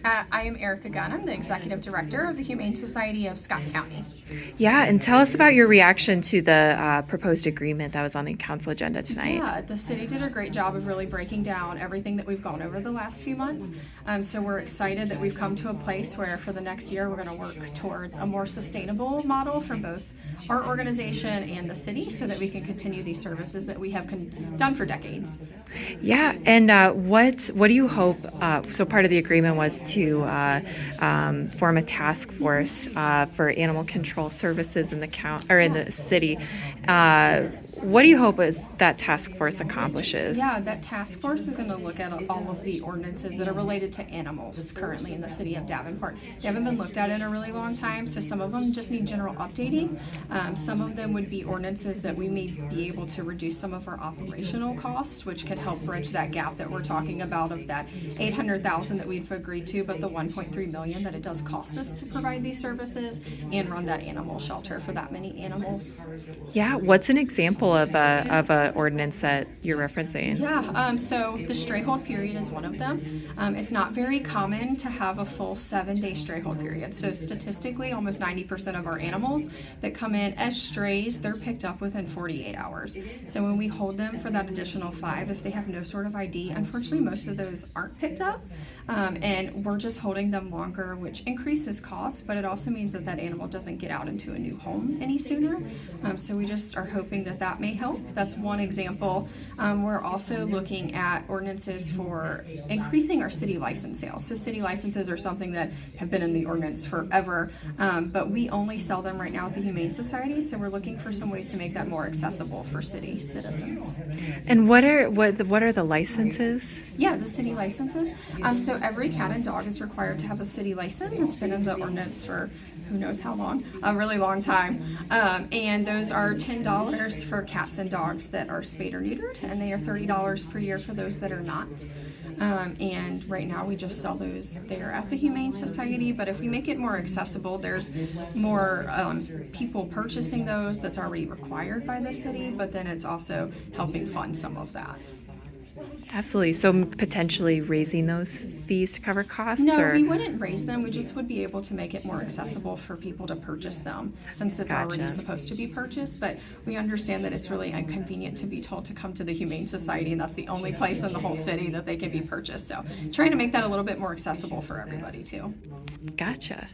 I am Erica Gunn. I'm the Executive Director of the Humane Society of Scott County. Yeah, and tell us about your reaction to the proposed agreement that was on the council agenda tonight. Yeah, the city did a great job of really breaking down everything that we've gone over the last few months. So we're excited that we've come to a place where for the next year we're going to work towards a more sustainable model for both our organization and the city so that we can continue these services that we have done for decades. Yeah, and what do you hope? So part of the agreement was to form a task force for animal control services in the city. What do you hope is that task force accomplishes? Yeah, that task force is going to look at all of the ordinances that are related to animals currently in the city of Davenport. They haven't been looked at in a really long time, so some of them just need general updating. Some of them would be ordinances that we may be able to reduce some of our operational costs, which could help bridge that gap that we're talking about of that $800,000 that we've agreed to, but the $1.3 million that it does cost us to provide these services and run that animal shelter for that many animals. Yeah, what's an example of a ordinance that you're referencing? Yeah, so the stray hold period is one of them. It's not very common to have a full 7-day stray hold period. So statistically, almost 90% of our animals that come in as strays, they're picked up within 48 hours. So when we hold them for that additional 5, if they have no sort of ID, unfortunately most of those aren't picked up. And we're just holding them longer, which increases costs, but it also means that that animal doesn't get out into a new home any sooner. So we just are hoping that that may help. That's one example. We're also looking at ordinances for increasing our city license sales. So city licenses are something that have been in the ordinance forever, but we only sell them right now at the Humane Society. So we're looking for some ways to make that more accessible for city citizens. And what are the licenses? Yeah, the city licenses. So every cat and dog is required to have a city license. It's been in the ordinance for who knows how long, a really long time. And those are $10 for cats and dogs that are spayed or neutered, and they are $30 per year for those that are not. And right now we just sell those there at the Humane Society, but if we make it more accessible, there's more people purchasing those that's already required by the city, but then it's also helping fund some of that. Absolutely. So potentially raising those fees to cover costs? No, or? we wouldn't raise them. We just would be able to make it more accessible for people to purchase them since it's already Gotcha. supposed to be purchased. But we understand that it's really inconvenient to be told to come to the Humane Society, and that's the only place in the whole city that they can be purchased. So trying to make that a little bit more accessible for everybody too. Gotcha.